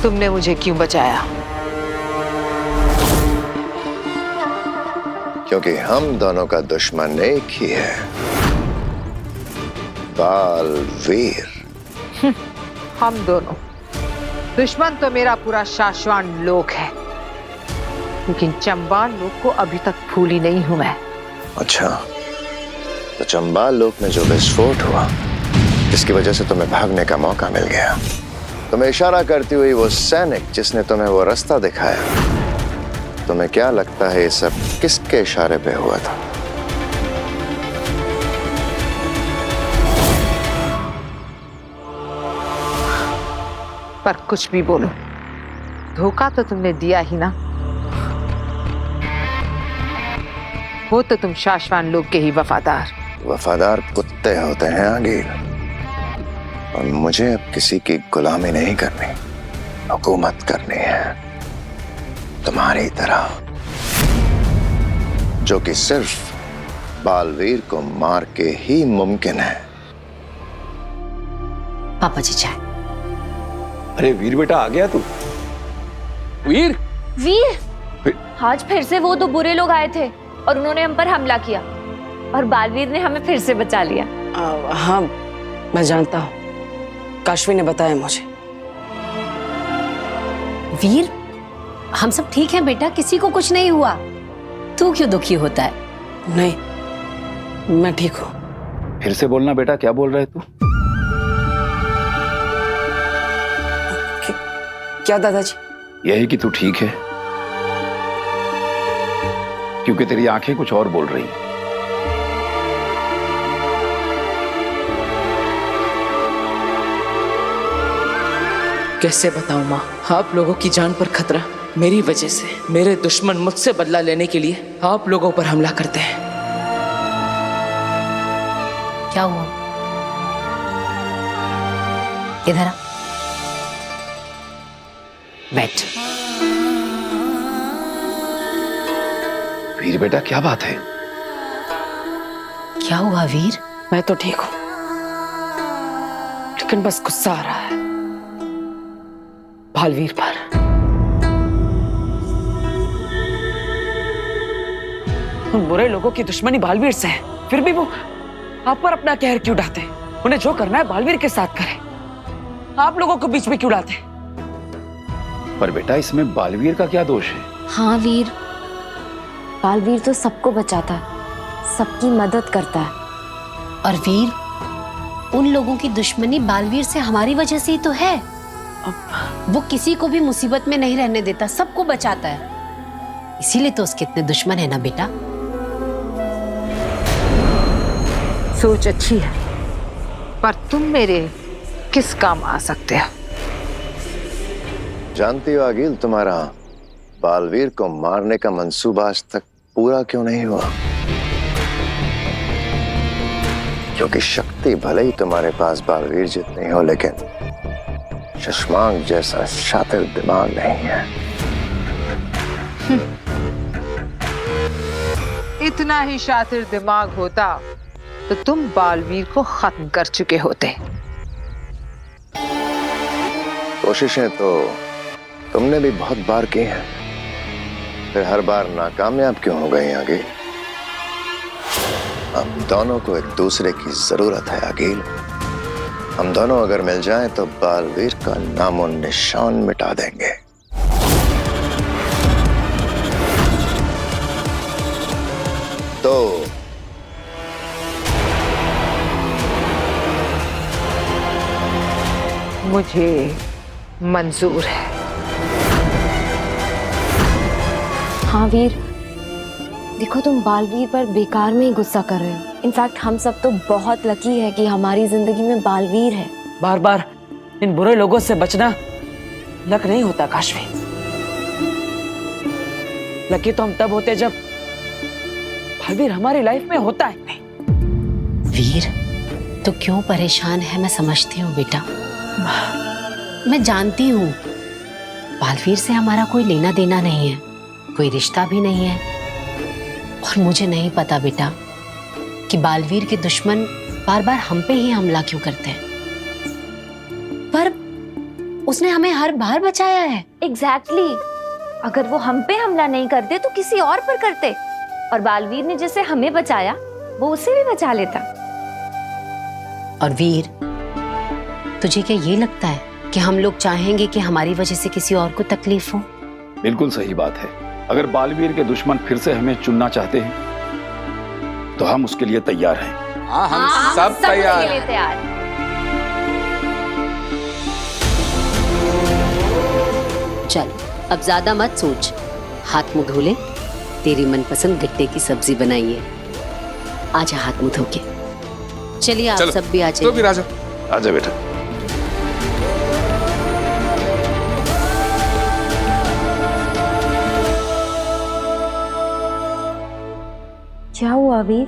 तुमने मुझे क्यों बचाया? क्योंकि हम दोनों का दुश्मन एक ही है, बालवीर। हम दोनों दुश्मन तो मेरा पूरा शाश्वान लोक है, लेकिन चंबाल लोक को अभी तक भूली नहीं हूं मैं। अच्छा, तो चंबाल लोक में जो विस्फोट हुआ, जिसकी वजह से तुम्हें भागने का मौका मिल गया, तुम्हें इशारा करती हुई वो सैनिक जिसने तुम्हें वो रास्ता दिखाया, तुम्हें क्या लगता है ये सब किसके इशारे पे हुआ था? पर कुछ भी बोलो, धोखा तो तुमने दिया ही ना। वो तो तुम शाश्वान लोक के ही वफादार कुत्ते होते हैं आगिर, और मुझे अब किसी की गुलामी नहीं करनी, हुकूमत करनी है, तुम्हारी तरह, जो कि सिर्फ बालवीर को मार के ही मुमकिन है। पापा जी चाय। अरे वीर बेटा, आ गया तू? वीर आज फिर से वो दो बुरे लोग आए थे और उन्होंने हम पर हमला किया और बालवीर ने हमें फिर से बचा लिया। हाँ, मैं जानता हूँ, काशवी ने बताया मुझे। वीर, हम सब ठीक हैं बेटा, किसी को कुछ नहीं हुआ। तू क्यों दुखी होता है? नहीं, मैं ठीक हूँ। फिर से बोलना बेटा, क्या बोल रहा है तू? क्या दादाजी? यही कि तू ठीक है, क्योंकि तेरी आंखें कुछ और बोल रही हैं। कैसे बताऊं माँ, आप लोगों की जान पर खतरा। मेरी वजह से मेरे दुश्मन मुझसे बदला लेने के लिए आप लोगों पर हमला करते हैं। क्या हुआ? इधर आ, बैठ। वीर बेटा, क्या बात है? क्या हुआ वीर? मैं तो ठीक हूँ, लेकिन बस गुस्सा आ रहा है बालवीर पर। उन बुरे लोगों की दुश्मनी बालवीर से है, फिर भी वो आप पर अपना कहर क्यों ढाते हैं? उन्हें जो करना है बालवीर के साथ करें, आप लोगों को बीच में क्यों लाते हैं? पर बेटा, इसमें बालवीर का क्या दोष है? हाँ वीर, बालवीर तो सबको बचाता है, सबकी मदद करता है। और वीर, उन लोगों की दुश्मनी बालवीर से हमारी वजह से ही तो है। वो किसी को भी मुसीबत में नहीं रहने देता, सबको बचाता है, इसीलिए तो उसके इतने दुश्मन है ना बेटा। सोच अच्छी है, पर तुम मेरे किस काम आ सकते हो? जानती हो आगिल, तुम्हारा बालवीर को मारने का मंसूबा आज तक पूरा क्यों नहीं हुआ? क्योंकि शक्ति भले ही तुम्हारे पास बालवीर जितनी हो, लेकिन शशांक जैसा शातिर दिमाग नहीं है। इतना ही शातिर दिमाग होता तो तुम बालवीर को खत्म कर चुके होते। कोशिशें तो तुमने भी बहुत बार की हैं, फिर हर बार नाकामयाब क्यों हो गई आगिल? हम दोनों को एक दूसरे की जरूरत है आगिल। हम दोनों अगर मिल जाएं तो बालवीर का नामो निशान मिटा देंगे। तो मुझे मंजूर है। हाँ वीर, देखो तुम बालवीर पर बेकार में ही गुस्सा कर रहे हो। इनफैक्ट हम सब तो बहुत लकी है कि हमारी जिंदगी में बालवीर है। बार बार इन बुरे लोगों से बचना लक नहीं होता काशवी। लकी तो हम तब होते जब बालवीर हमारी लाइफ में होता है। वीर, तो क्यों परेशान है मैं समझती हूँ बेटा। मैं जानती हूँ बालवीर से हमारा कोई लेना देना नहीं है, कोई रिश्ता भी नहीं है। और मुझे नहीं पता बेटा कि बालवीर के दुश्मन बार बार हम पे ही हमला क्यों करते हैं। उसने हमें हर बार बचाया है। एग्जैक्टली अगर वो हम पे हमला नहीं करते तो किसी और पर करते, और बालवीर ने जैसे हमें बचाया वो उसे भी बचा लेता। और वीर, तुझे क्या ये लगता है कि हम लोग चाहेंगे कि हमारी वजह से किसी और को तकलीफ हो? बिल्कुल सही बात है। अगर बालवीर के दुश्मन फिर से हमें चुनना चाहते हैं तो हम उसके लिए तैयार हैं। हाँ, हम सब तैयार हैं। तैयार। चल अब ज्यादा मत सोच, हाथ मुंह धो ले। तेरी मनपसंद गट्टे की सब्जी बनाई है, आजा हाथ मुंह धो के। चलिए आप सब भी आ तो जाइए। भी राजा आजा बेटा। क्या हुआ वीर,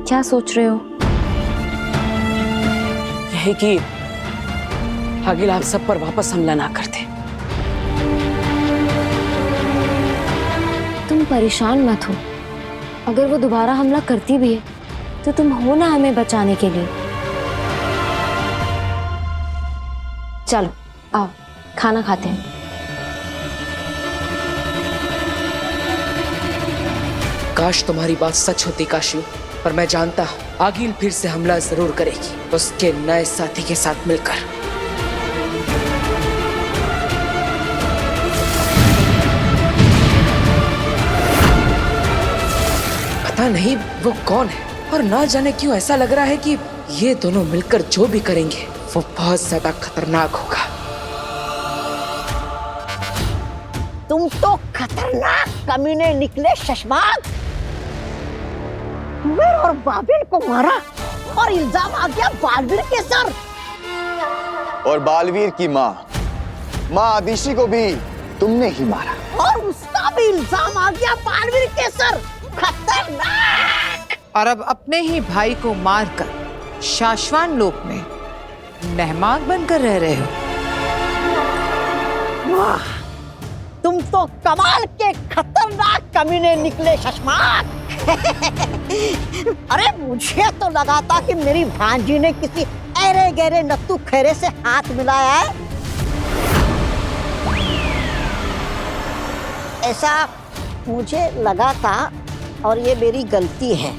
क्या सोच रहे हो? यही कि आगिल आप सब पर वापस हमला ना करते। तुम परेशान मत हो, अगर वो दोबारा हमला करती भी है तो तुम हो ना हमें बचाने के लिए। चलो आओ खाना खाते हैं। काश तुम्हारी बात सच होती काशियो, पर मैं जानता आगिल फिर से हमला जरूर करेगी, उसके नए साथी के साथ मिलकर। पता नहीं वो कौन है, और ना जाने क्यों ऐसा लग रहा है कि ये दोनों मिलकर जो भी करेंगे वो बहुत ज्यादा खतरनाक होगा। तुम तो खतरनाक कमीने निकले शशमाक। उमर और बाबिल को मारा और इल्जाम आ गया बालवीर के सर। और बालवीर की माँ आदिशी को भी तुमने ही मारा, और उसका भी इल्जाम आ गया बालवीर के सर। खतरनाक। और अब अपने ही भाई को मारकर शाश्वान लोक में मेहमान बनकर रह रहे हो। वाह, तुम तो कमाल के खतरनाक कमीने निकले शशमाक। अरे मुझे तो लगा था कि मेरी भांजी ने किसी ऐरे गहरे नत्थू खैरे से हाथ मिलाया है। ऐसा मुझे लगा था, और ये मेरी गलती है,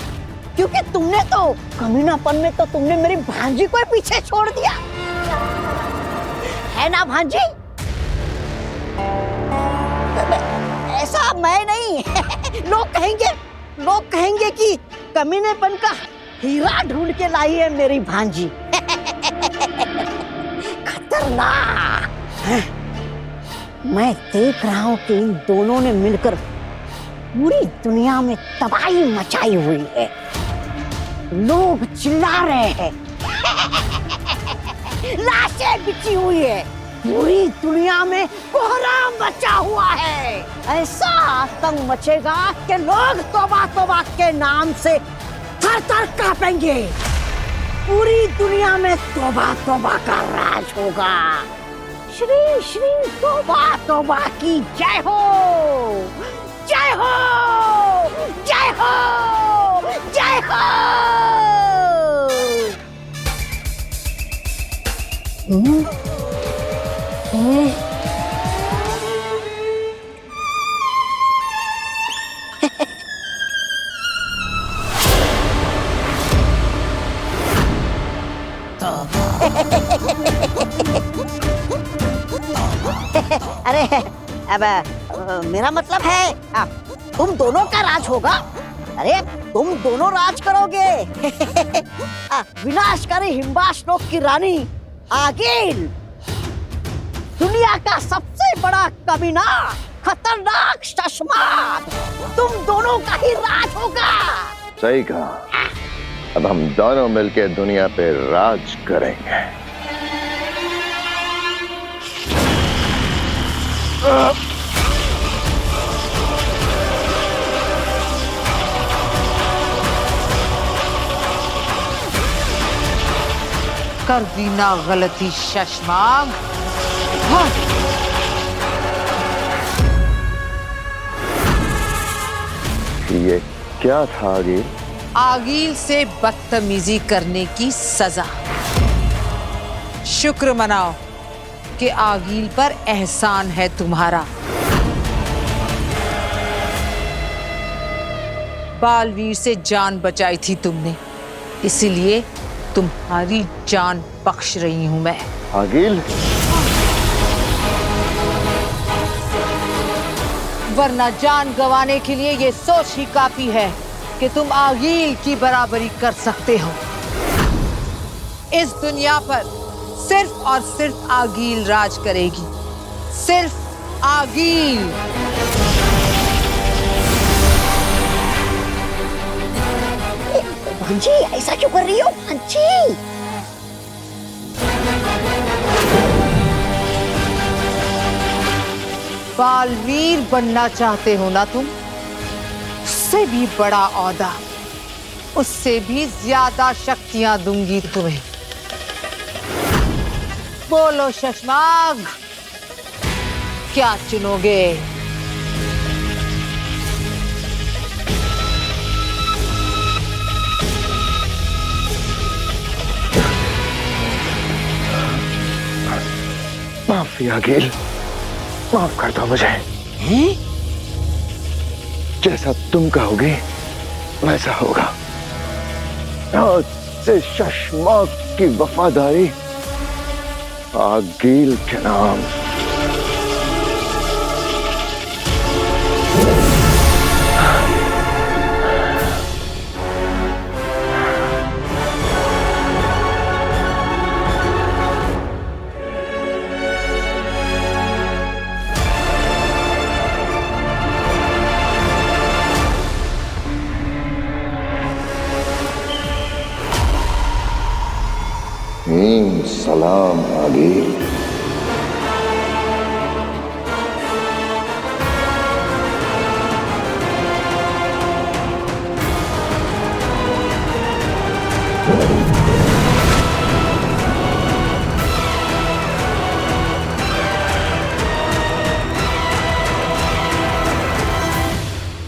क्योंकि तुमने तो कमीनापन में तो तुमने मेरी भांजी को पीछे छोड़ दिया, है ना भांजी? ऐसा मैं नहीं लोग कहेंगे कि कमीनेपन का हीरा ढूंढ के लाई है मेरी भांजी। खतरनाक। मैं देख रहा हूं कि इन दोनों ने मिलकर पूरी दुनिया में तबाही मचाई हुई है। लोग चिल्ला रहे हैं, लाशें बिछी हुई है, पूरी दुनिया में कोहराम मचा हुआ है। ऐसा आतंक मचेगा कि लोग तौबा तौबा के नाम से थर थर कांपेंगे। पूरी दुनिया में तौबा तौबा का राज होगा। श्री श्री तौबा तौबा की जय हो, जय हो, जय हो, जय हो। अरे अब मेरा मतलब है तुम दोनों का राज होगा। अरे तुम दोनों राज करोगे। विनाशकारी हिम्बाश लोक की रानी आगिल, दुनिया का सबसे बड़ा कमीना खतरनाक शशमाक, तुम दोनों का ही राज होगा। सही कहा। अब हम दोनों मिलकर दुनिया पे राज करेंगे। कर दी ना गलती शशमाग। हाँ। ये क्या था आगिल? आगिल से बदतमीजी करने की सजा। शुक्र मनाओ के आगील पर एहसान है तुम्हारा। बालवीर से जान बचाई थी तुमने, इसीलिए तुम्हारी जान बख्श रही हूं मैं। आगिल, वरना जान गंवाने के लिए ये सोच ही काफी है कि तुम आगील की बराबरी कर सकते हो। इस दुनिया पर सिर्फ और सिर्फ आगील राज करेगी, सिर्फ आगील। भांजी, ऐसा क्यों कर रही हो भांजी? बालवीर बनना चाहते हो ना तुम? उससे भी बड़ा औहदा, उससे भी ज्यादा शक्तियां दूंगी तुम्हें। बोलो शशमाग, क्या चुनोगे? माफी आगिल, माफ कर दो मुझे। जैसा तुम कहोगे वैसा होगा। आज से शशमाक की वफादारी आगिल के नाम। सलाम आगिल।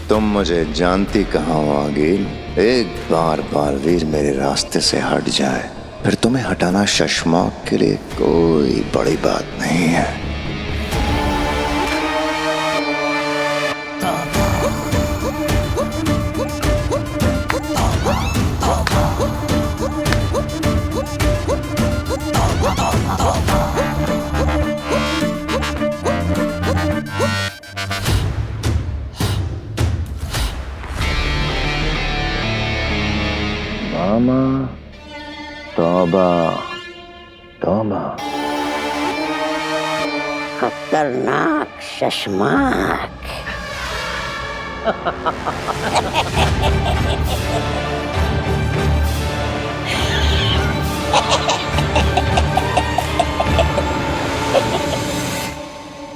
तुम मुझे जानती कहाँ हो आगिल? एक बार बालवीर मेरे रास्ते से हट जाए फिर तुम्हें हटाना शशमाक के लिए कोई बड़ी बात नहीं है। मामा, तौबा तौबा। खतरनाक शशमाक।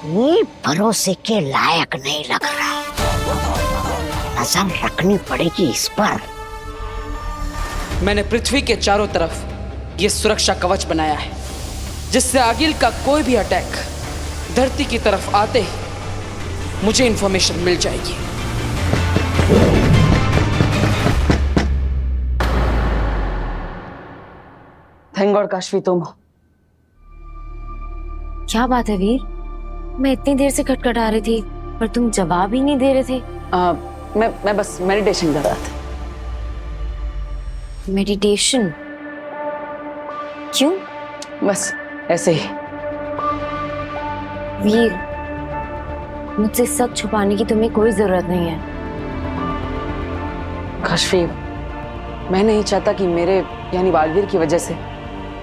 ये भरोसे के लायक नहीं लग रहा। नजर रखनी पड़ेगी इस पर। मैंने पृथ्वी के चारों तरफ ये सुरक्षा कवच बनाया है, जिससे आगिल का कोई भी अटैक धरती की तरफ आते ही मुझे इंफॉर्मेशन मिल जाएगी। थैंक गॉड काशवी तुम। क्या बात है वीर? मैं इतनी देर से खटखटा रही थी पर तुम जवाब ही नहीं दे रहे थे। मैं बस मेडिटेशन कर रहा था। मेडिटेशन? क्यों? बस ऐसे ही। वीर, मुझसे सच छुपाने की तुम्हें कोई जरूरत नहीं है। काशवी, मैं नहीं चाहता कि मेरे यानी बालवीर की वजह से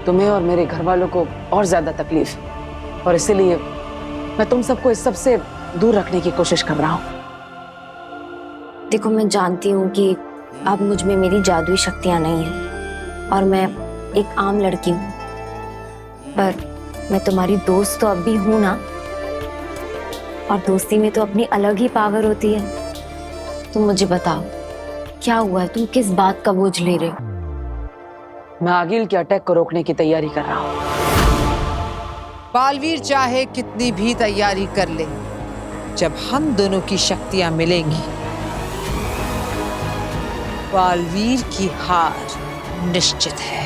तुम्हें और मेरे घर वालों को और ज्यादा तकलीफ, और इसीलिए मैं तुम सबको इस सब से दूर रखने की कोशिश कर रहा हूँ। देखो, मैं जानती हूँ कि अब मुझ में मेरी जादुई शक्तियां नहीं हैं और मैं एक आम लड़की हूँ, पर मैं तुम्हारी दोस्त तो अब भी हूं ना, और दोस्ती में तो अपनी अलग ही पावर होती है। तुम मुझे बताओ, क्या हुआ है? तुम किस बात का बोझ ले रहे हो? मैं आगिल के अटैक को रोकने की तैयारी कर रहा हूँ। बालवीर चाहे कितनी भी तैयारी कर ले, जब हम दोनों की शक्तियां मिलेंगी, बालवीर की हार निश्चित है।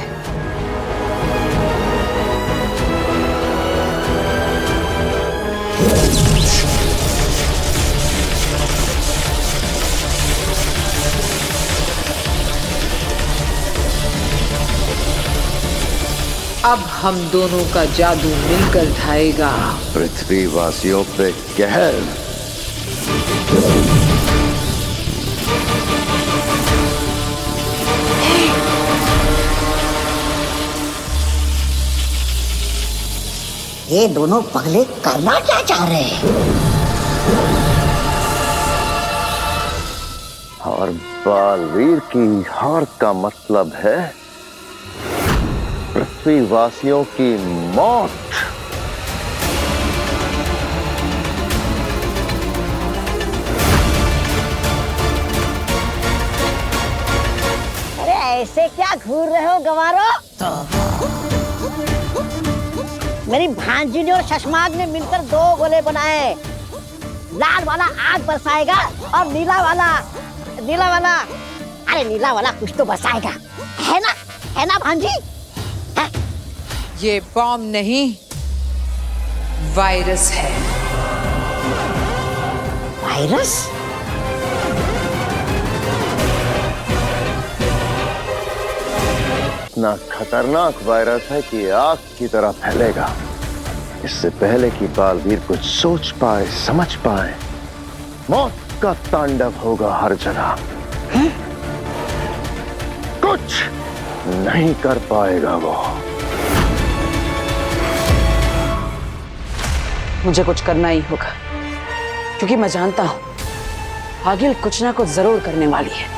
अब हम दोनों का जादू मिलकर ढाएगा पृथ्वीवासियों पे कहर। ये दोनों पगले करना क्या चाह रहे हैं? और बालवीर की हार का मतलब है पृथ्वीवासियों की मौत। अरे ऐसे क्या घूर रहे हो गवारो? मेरी भांजी ने और शशमाग ने मिलकर 2 गोले बनाए। लाल वाला आग बरसाएगा और नीला वाला अरे नीला वाला कुछ तो बरसाएगा, है ना भांजी? है? ये बॉम्ब नहीं, वायरस है। वायरस? इतना खतरनाक वायरस है कि आग की तरह फैलेगा। इससे पहले कि बालवीर कुछ सोच पाए, समझ पाए, मौत का तांडव होगा हर जगह। कुछ नहीं कर पाएगा वो। मुझे कुछ करना ही होगा, क्योंकि मैं जानता हूं आगिल कुछ ना कुछ जरूर करने वाली है।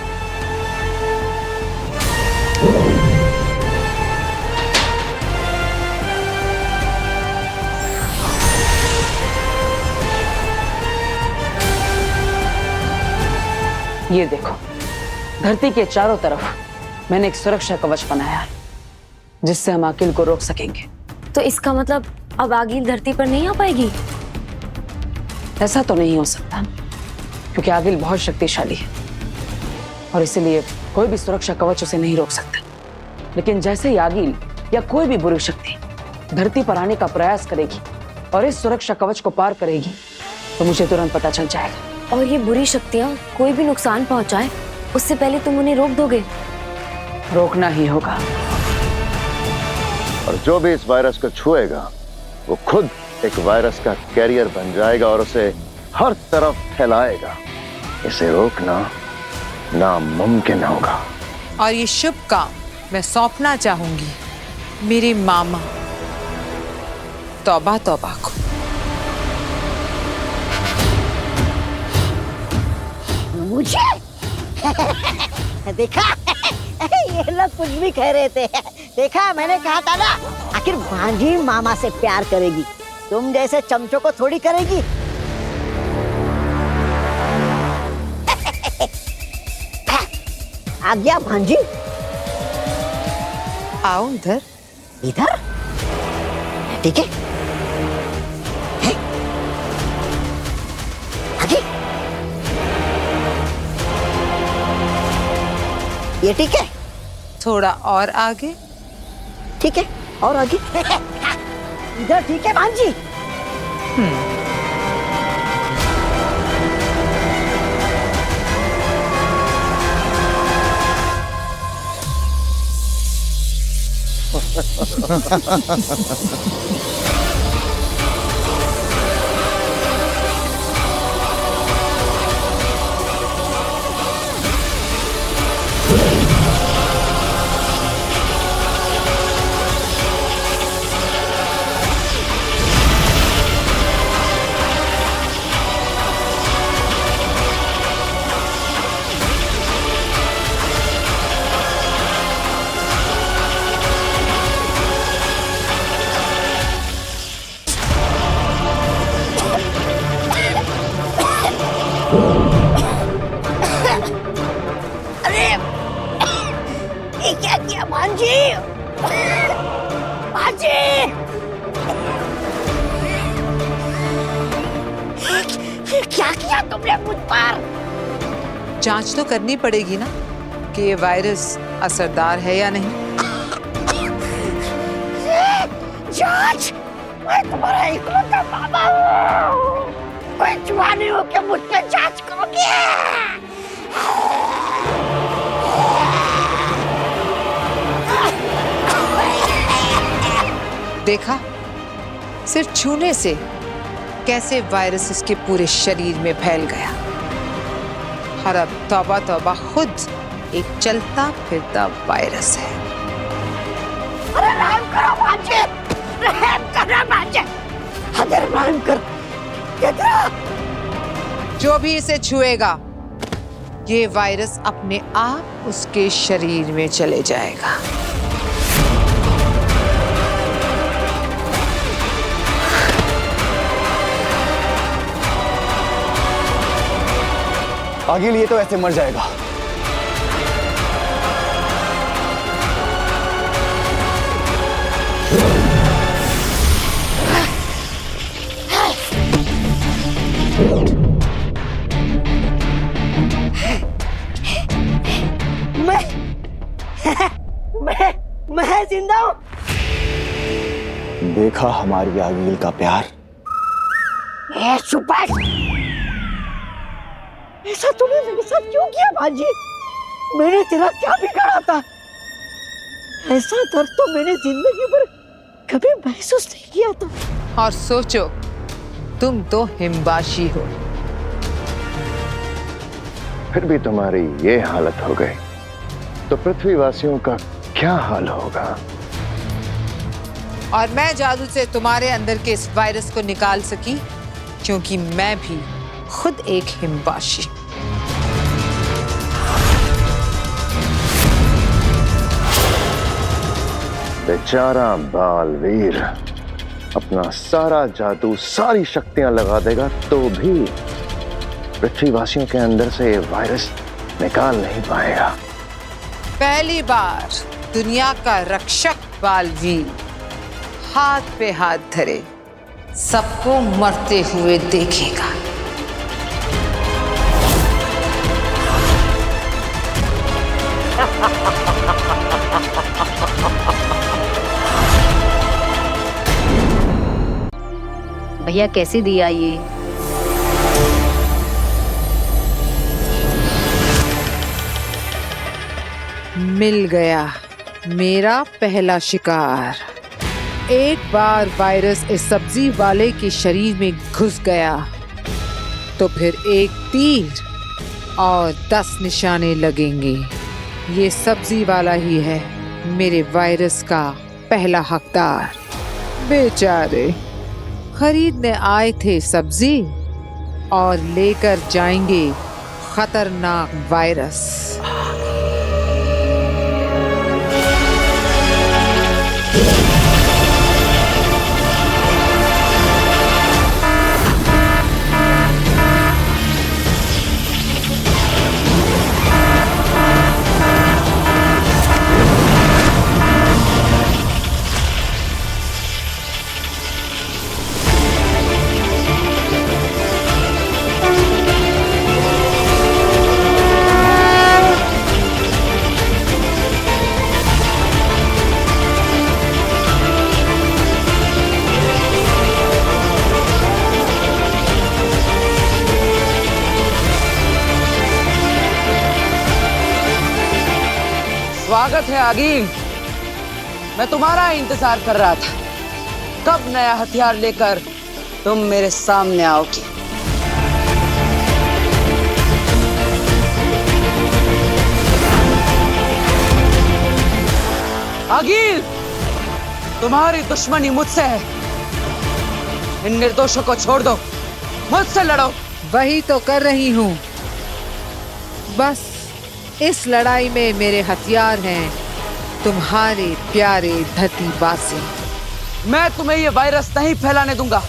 ये देखो, धरती के चारों तरफ मैंने एक सुरक्षा कवच बनाया है, जिससे हम आगिल को रोक सकेंगे। तो इसका मतलब अब आगिल धरती पर नहीं आ पाएगी? ऐसा तो नहीं हो सकता, क्योंकि आगिल बहुत शक्तिशाली है और इसीलिए कोई भी सुरक्षा कवच उसे नहीं रोक सकता। लेकिन जैसे ही आगिल या कोई भी बुरी शक्ति धरती पर आने का प्रयास करेगी और इस सुरक्षा कवच को पार करेगी, तो मुझे तुरंत पता चल जाएगा। और ये बुरी शक्तियां कोई भी नुकसान पहुंचाए, उससे पहले तुम उन्हें रोक दोगे? रोकना ही होगा। और जो भी इस वायरस को छुएगा वो खुद एक वायरस का कैरियर बन जाएगा और उसे हर तरफ फैलाएगा। इसे रोकना नामुमकिन होगा। और ये शुभ काम मैं सौंपना चाहूंगी मेरे मामा तौबा तौबा को। मुझे? देखा? ये लोग कुछ भी कह रहे थे। देखा, मैंने कहा था ना, आखिर भांजी मामा से प्यार करेगी, तुम जैसे चमचों को थोड़ी करेगी। आ गया भांजी। आओ इधर। इधर? ठीक है। आगे? ये ठीक है? थोड़ा और आगे। ठीक है, और आगे? इधर ठीक है भांजी? अरे ये क्या किया भांजी? भांजी! क्या किया तुमने मुझ पर? जांच तो करनी पड़ेगी ना कि ये वायरस असरदार है या नहीं। जांच? मैं तुम्हारा इकलौता मामा हूँ। कोई जवानी हो के मुझ पे जांच करोगे? देखा सिर्फ छूने से कैसे वायरस इसके पूरे शरीर में फैल गया। और अब तौबा तौबा खुद एक चलता फिरता वायरस है। अरे रहम करो बाजे, रहम करो बाजे, अरे रहम कर। कितना जो भी इसे छुएगा ये वायरस अपने आप उसके शरीर में चले जाएगा। आगे लिए तो ऐसे मर जाएगा। मैं जिंदा हूँ। देखा हमारी आगिल का प्यार। चुप। ऐसा तूने मेरे साथ क्यों किया भाजी? मैंने तेरा क्या बिगाड़ा था? ऐसा दर्द तो मैंने जिंदगी भर कभी महसूस नहीं किया था। और सोचो तुम तो हिमबाशी हो, फिर भी तुम्हारी ये हालत हो गई तो पृथ्वीवासियों का क्या हाल होगा? और मैं जादू से तुम्हारे अंदर के इस वायरस को निकाल सकी क्योंकि मैं भी खुद एक हिमबाशी। बेचारा बालवीर अपना सारा जादू सारी शक्तियां लगा देगा तो भी पृथ्वीवासियों के अंदर से ये वायरस निकाल नहीं पाएगा। पहली बार दुनिया का रक्षक बालवीर हाथ पे हाथ धरे सबको मरते हुए देखेगा। भैया कैसे दिया ये? मिल गया मेरा पहला शिकार। एक बार वायरस इस सब्जी वाले के शरीर में घुस गया तो फिर एक तीर और 10 निशाने लगेंगे। ये सब्जी वाला ही है मेरे वायरस का पहला हकदार। बेचारे खरीदने आए थे सब्जी और लेकर जाएंगे खतरनाक वायरस। स्वागत है आगिल। मैं तुम्हारा इंतजार कर रहा था। कब नया हथियार लेकर तुम मेरे सामने आओगी? आगिल, तुम्हारी दुश्मनी मुझसे है। इन निर्दोषों को छोड़ दो, मुझसे लड़ो। वही तो कर रही हूँ। बस इस लड़ाई में मेरे हथियार हैं तुम्हारे प्यारे धरतीवासी। मैं तुम्हें ये वायरस नहीं फैलाने दूंगा।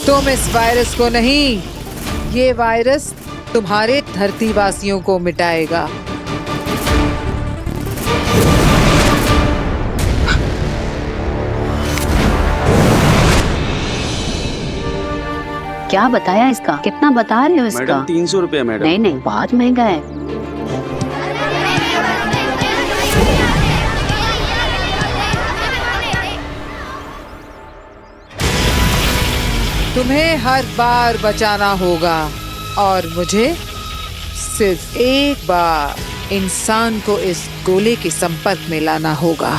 तुम इस वायरस को नहीं, ये वायरस तुम्हारे धरतीवासियों को मिटाएगा। क्या बताया इसका? कितना बता रहे हो इसका? मैडम 300 रुपया मैडम। नहीं नहीं, बहुत महंगा है। तुम्हें हर बार बचाना होगा और मुझे सिर्फ एक बार इंसान को इस गोले के संपर्क में लाना होगा।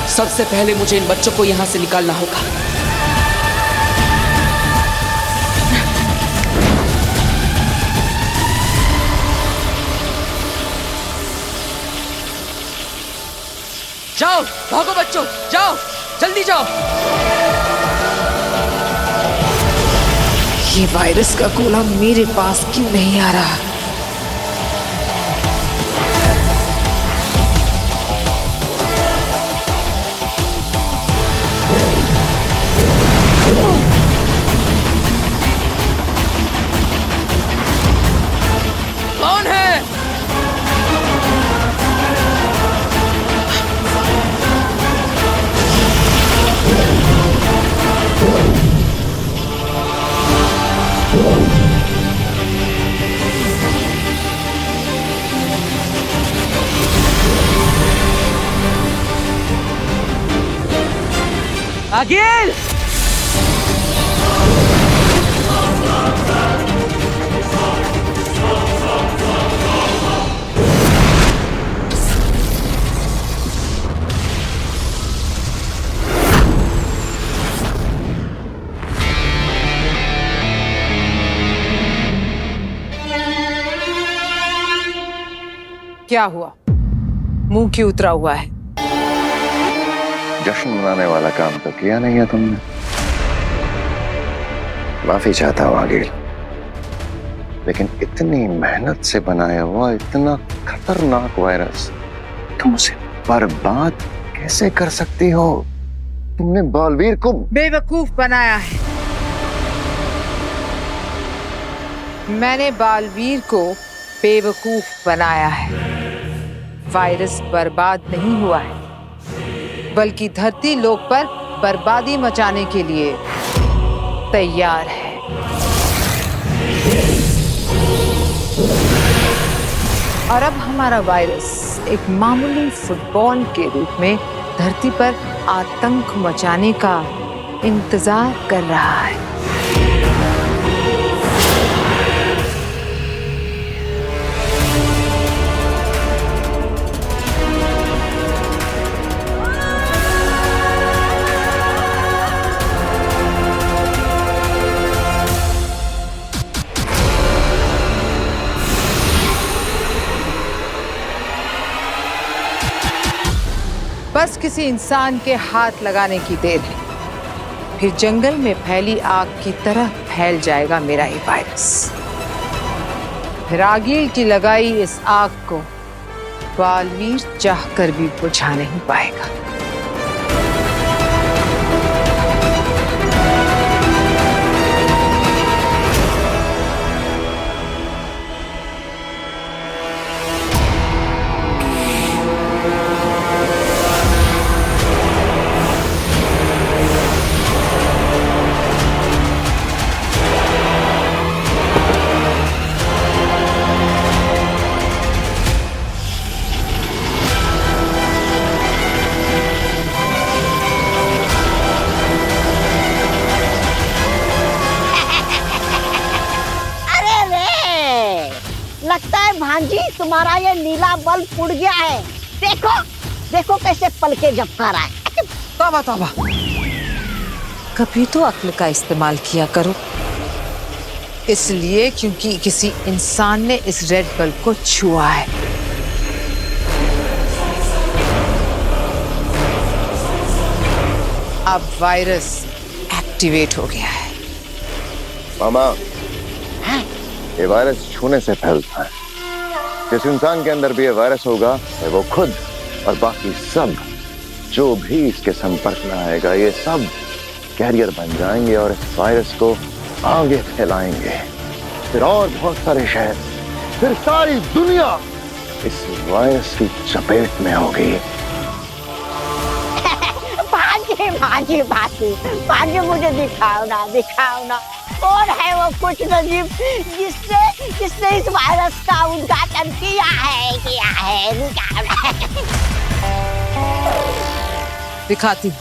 सबसे पहले मुझे इन बच्चों को यहां से निकालना होगा। जाओ, भागो बच्चों, जाओ, जल्दी जाओ। ये वायरस का गोला मेरे पास क्यों नहीं आ रहा? कौन है? अगिल! क्या हुआ? मुंह क्यों उतरा हुआ है? जश्न मनाने वाला काम तो किया नहीं है तुमने। माफी चाहता हूं आगिल, लेकिन इतनी मेहनत से बनाया हुआ इतना खतरनाक वायरस तुम उसे बर्बाद कैसे कर सकती हो? तुमने बालवीर को बेवकूफ बनाया है। मैंने बालवीर को बेवकूफ बनाया है। वायरस बर्बाद नहीं हुआ है, बल्कि धरती लोक पर बर्बादी मचाने के लिए तैयार है। और अब हमारा वायरस एक मामूली फुटबॉल के रूप में धरती पर आतंक मचाने का इंतजार कर रहा है। बस किसी इंसान के हाथ लगाने की देर है, फिर जंगल में फैली आग की तरह फैल जाएगा मेरा ये वायरस। फिर आगिल की लगाई इस आग को बालवीर चाहकर भी बुझा नहीं पाएगा। लगता है भांजी तुम्हारा ये नीला बल्ब उड़ गया है। देखो देखो कैसे पलके झपका रहा है। तौबा तौबा, कभी तो अक्ल का इस्तेमाल किया करो। इसलिए क्योंकि किसी इंसान ने इस रेड बल्ब को छुआ है। अब वायरस एक्टिवेट हो गया है। मामा, ये वायरस छूने से फैलता है। जिस इंसान के अंदर भी ये वायरस होगा, वो खुद और बाकी सब जो भी इसके संपर्क में आएगा, ये सब कैरियर बन जाएंगे और इस वायरस को आगे फैलाएंगे। फिर और बहुत सारे शहर, फिर सारी दुनिया इस वायरस की चपेट में होगी। भाग्य भाग्य भाग्य भाग्य, मुझे दिखाओ ना। कौन है वो कुछ नजीब जिसने इस वायरस का उद्घाटन किया है दिखाओ ना। दिखाती।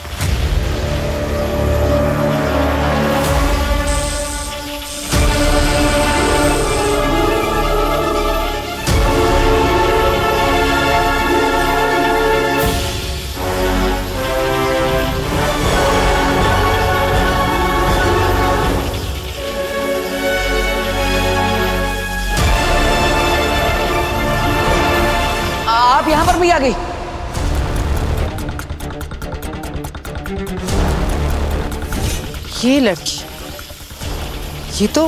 आप यहाँ पर भी आ गई। ये लड़की, ये तो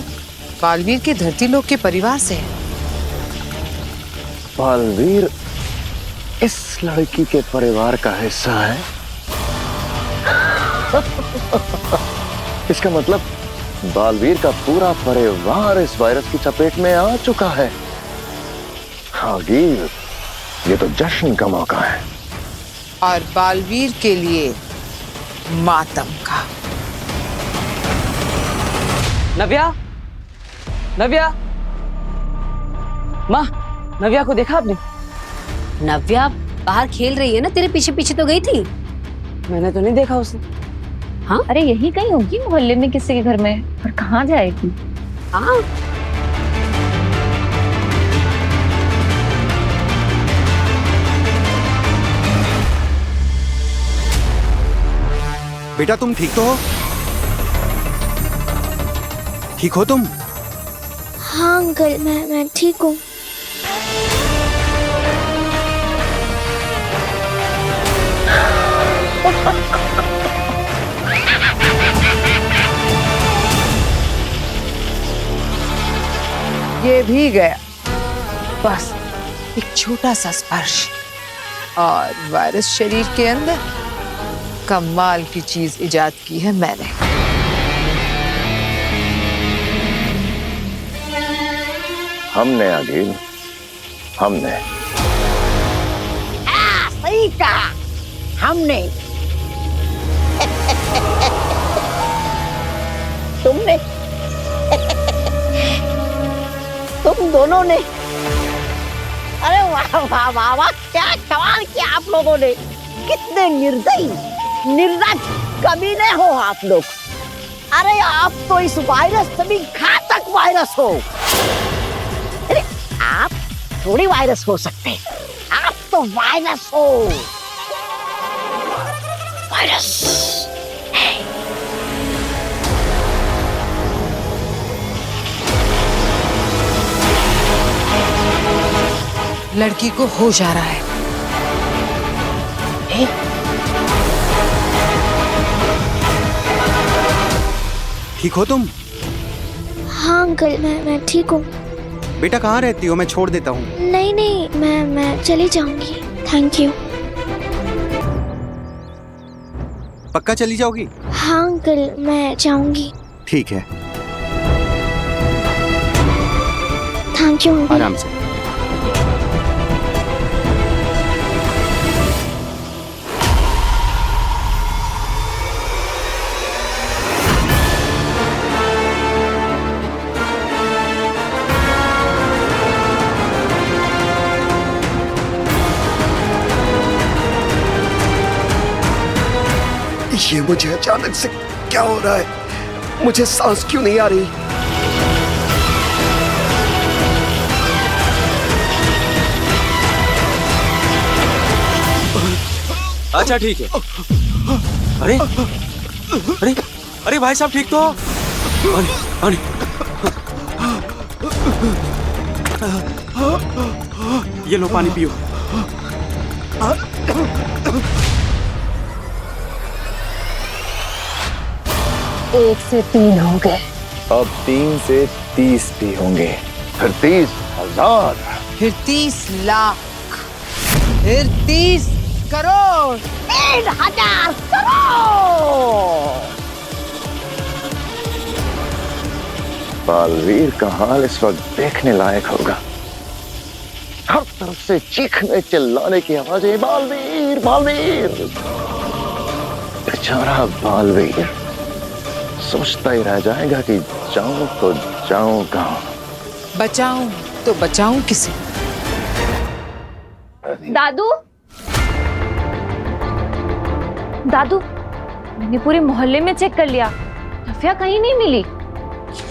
बालवीर के धरती लोक के परिवार से है। बालवीर इस लड़की के परिवार का हिस्सा है। इसका मतलब बालवीर का पूरा परिवार इस वायरस की चपेट में आ चुका है। आगिल, ये तो जश्न का मौका है। और बालवीर के लिए मातम का। नव्या, माँ, नव्या को देखा आपने? नव्या बाहर खेल रही है ना, तेरे पीछे पीछे तो गई थी। मैंने तो नहीं देखा उसे। हाँ, अरे यही कहीं होगी मोहल्ले में किसी के घर में, पर कहाँ जाएगी? हाँ। बेटा तुम ठीक तो हो? ठीक हो तुम? हाँ अंकल, मैं ठीक हूँ। ये भी गया, बस एक छोटा सा स्पर्श और वायरस शरीर के अंदर। कमाल की चीज इजाद की है मैंने। हमने आगिल, हमने। सही कहा, हमने। तुमने, तुम दोनों ने। अरे वाह वाह वाह वाह, क्या कमाल किया आप लोगों ने। कितने निर्दयी निर्लज्ज कमीने हो आप लोग। अरे आप तो इस वायरस से भी घातक वायरस हो। अरे आप थोड़ी वायरस हो सकते, आप तो वायरस हो। वायरस। लड़की को होश आ रहा है। ठीक हो तुम? हाँ अंकल, मैं ठीक हूँ। बेटा कहाँ रहती हो? मैं छोड़ देता हूँ। नहीं, मैं चली जाऊंगी। Thank you. पक्का चली जाओगी? हाँ अंकल, मैं जाऊंगी। ठीक है, थैंक यू अंकल। आराम से। ये मुझे अचानक से क्या हो रहा है? मुझे सांस क्यों नहीं आ रही? अच्छा ठीक है। अरे अरे अरे भाई साहब ठीक तो? अरे ये लो पानी पियो। 1 से 3 हो गए। अब 3 से 30 भी होंगे। फिर 30,000, फिर 30 लाख, फिर 30 करोड़, 3,000 करोड़। बालवीर का हाल इस वक्त देखने लायक होगा। हर तरफ से चीखने चिल्लाने की आवाजें, बालवीर बालवीर। बेचारा बालवीर सोचता ही रह जाएगा कि जाऊं तो जाऊं कहां, बचाऊं तो बचाऊं किसे? दादू, दादू, मैंने पूरे मोहल्ले में चेक कर लिया, नव्या कहीं नहीं मिली।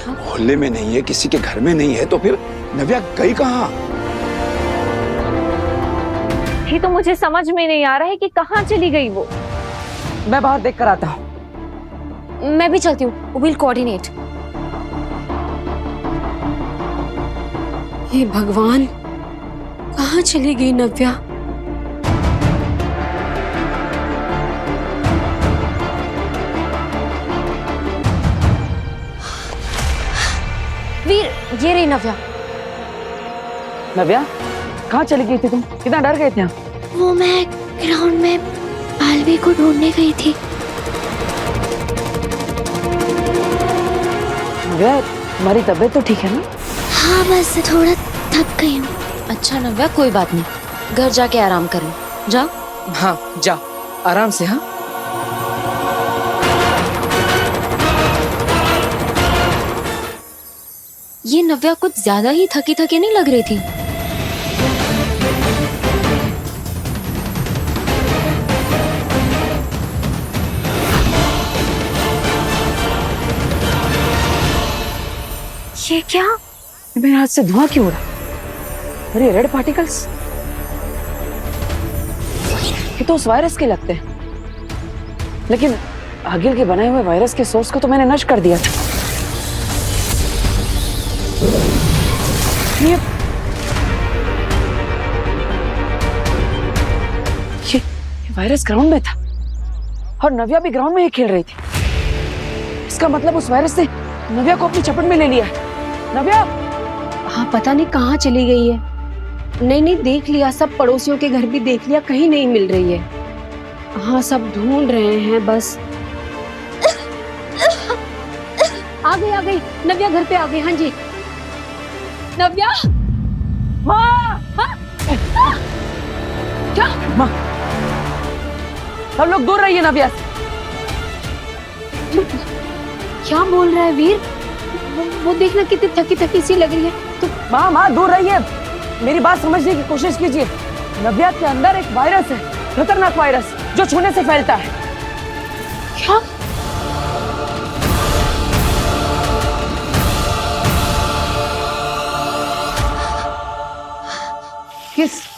मोहल्ले में नहीं है, किसी के घर में नहीं है, तो फिर नव्या गई कहाँ? ये तो मुझे समझ में नहीं आ रहा है कि कहाँ चली गई वो। मैं बाहर देख कर आता हूँ। मैं भी चलती हूँ। Will coordinate. हे भगवान, कहाँ चली गई नव्या? वीर, ये रही नव्या। नव्या, कहाँ चली गई थी तुम? कितना डर गए थे हम? वो मैं ग्राउंड में बालवीर को ढूंढने गई थी। नव्या, तुम्हारी तबीयत तो ठीक है ना? हाँ, बस थोड़ा थक गई हूँ। अच्छा नव्या, कोई बात नहीं, घर जाके आराम करो। जाओ। हाँ जा, आराम से। हाँ ये नव्या कुछ ज्यादा ही थकी थकी नहीं लग रही थी। ये क्या? मेरे हाथ से धुआं क्यों उड़ा? अरे रेड पार्टिकल्स, ये तो उस वायरस के लगते हैं। लेकिन आगिल के बनाए हुए वायरस के सोर्स को तो मैंने नष्ट कर दिया था। ये वायरस ग्राउंड में था और नव्या भी ग्राउंड में ही खेल रही थी। इसका मतलब उस वायरस ने नव्या को अपनी चपेट में ले लिया है। नव्या, हाँ, पता नहीं कहाँ चली गई है। नहीं, देख लिया, सब पड़ोसियों के घर भी देख लिया, कहीं नहीं मिल रही है। हाँ, सब ढूंढ रहे हैं बस। आ गई नव्या, घर पे आ गई। हाँ जी नव्या। माँ, क्या? माँ, सब लोग दूर रहिए नव्या से। क्या बोल रहा है वीर? वो देखना कितनी थकी थकी सी लग रही है। तो माँ दूर रहिए, मेरी बात समझने की कोशिश कीजिए। नव्या के अंदर एक वायरस है, खतरनाक वायरस जो छूने से फैलता है। क्या?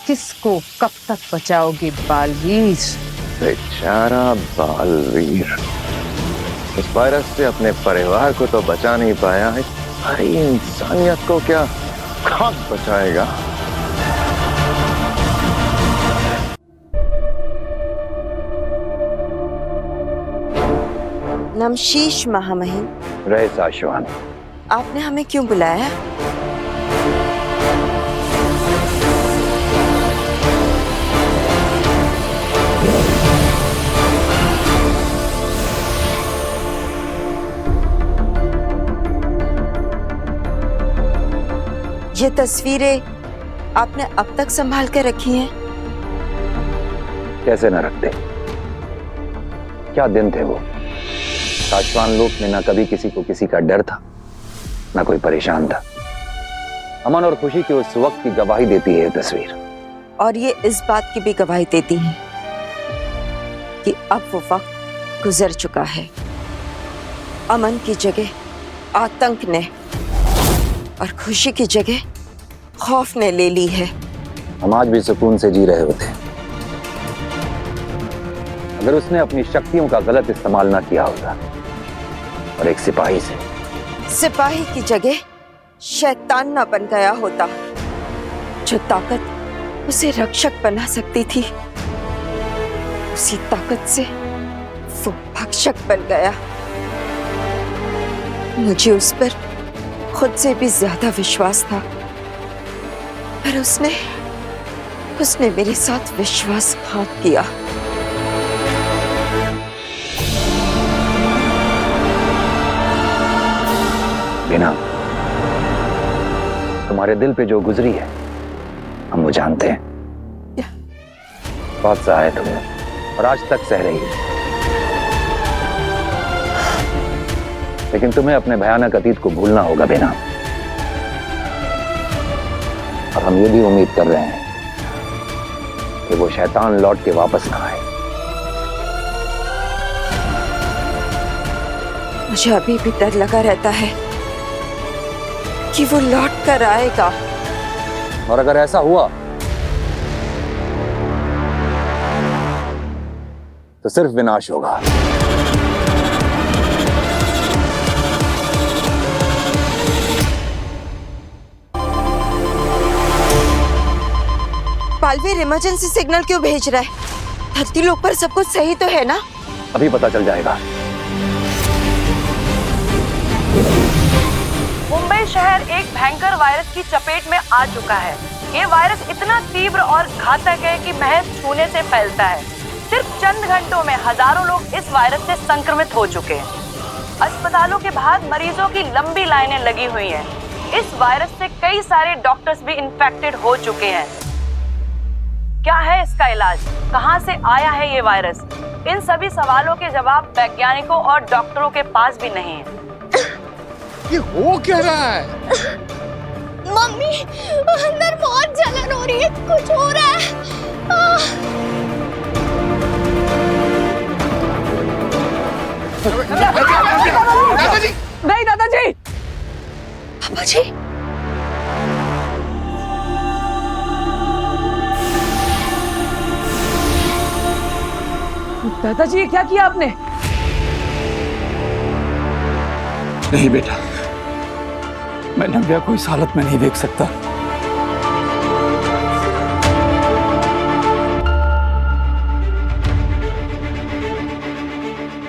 किस को कब तक बचाओगे बालवीर? बेचारा बालवीर इस वायरस से अपने परिवार को तो बचा नहीं पाया है, सारी इंसानियत को क्या कौन बचाएगा? नमशीश महामहिम। रहे साशवान, आपने हमें क्यों बुलाया? ये तस्वीरें आपने अब तक संभाल कर रखी हैं? कैसे न रखते? क्या दिन थे वो। साशवान लोक में ना कभी किसी को किसी का डर था, ना कोई परेशान था। अमन और खुशी की उस वक्त की गवाही देती है ये तस्वीर। और ये इस बात की भी गवाही देती है कि अब वो वक्त गुजर चुका है। अमन की जगह आतंक ने और खुशी की जगह खौफ ने ले ली है। हम आज भी सुकून से जी रहे होते अगर उसने अपनी शक्तियों का गलत इस्तेमाल ना किया होता और एक सिपाही की जगह शैतान ना बन गया होता। जो ताकत उसे रक्षक बना सकती थी, उसी ताकत से वो भक्षक बन गया। मुझे उस पर खुद से भी ज्यादा विश्वास था, पर उसने मेरे साथ विश्वासघात किया। बिना तुम्हारे दिल पे जो गुजरी है हम वो जानते हैं। बहुत सहा है तुमने और आज तक सह रही है, लेकिन तुम्हें अपने भयानक अतीत को भूलना होगा बेना। और हम ये भी उम्मीद कर रहे हैं कि वो शैतान लौट के वापस ना आए। मुझे अभी भी डर लगा रहता है कि वो लौट कर आएगा, और अगर ऐसा हुआ तो सिर्फ विनाश होगा। बालवीर इमरजेंसी सिग्नल क्यों भेज रहा है? धरती लोक पर सब कुछ सही तो है ना? अभी पता चल जाएगा। मुंबई शहर एक भयंकर वायरस की चपेट में आ चुका है। ये वायरस इतना तीव्र और घातक है कि महज छूने से फैलता है। सिर्फ चंद घंटों में हजारों लोग इस वायरस से संक्रमित हो चुके हैं। अस्पतालों के बाहर मरीजों की लंबी लाइनें लगी हुई हैं। इस वायरस से कई सारे डॉक्टर्स भी इन्फेक्टेड हो चुके हैं। क्या है इसका इलाज? कहां से आया है ये वायरस? इन सभी सवालों के जवाब वैज्ञानिकों और डॉक्टरों के पास भी नहीं है। ये हो क्या रहा है? मम्मी, अंदर बहुत जलन हो रही है, कुछ हो रहा है। दादाजी! नहीं दादाजी! पापा जी! दादाजी ये क्या किया आपने? नहीं बेटा, मैं नव्या को इस हालत में नहीं देख सकता।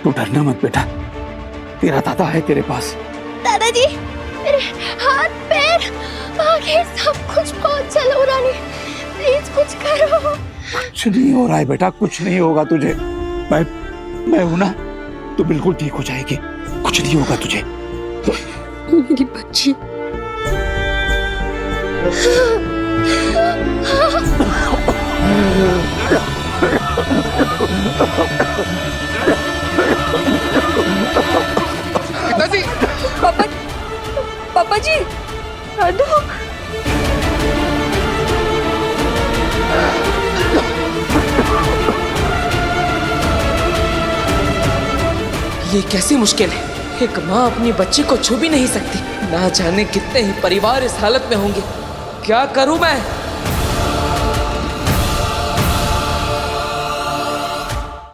तू डरना मत बेटा, तेरा दादा है तेरे पास। दादाजी, मेरे हाथ पैर आगे सब कुछ बहुत जल हो रहा है, प्लीज कुछ करो। कुछ नहीं हो रहा है बेटा, कुछ नहीं होगा तुझे। मैं हूं ना, तू बिल्कुल ठीक हो जाएगी, कुछ नहीं होगा तुझे। मेरी बच्ची। पिताजी! पापा जी! दादू! ये कैसी मुश्किल है? एक माँ अपनी बच्ची को छू भी नहीं सकती। ना जाने कितने ही परिवार इस हालत में होंगे। क्या करूं मैं?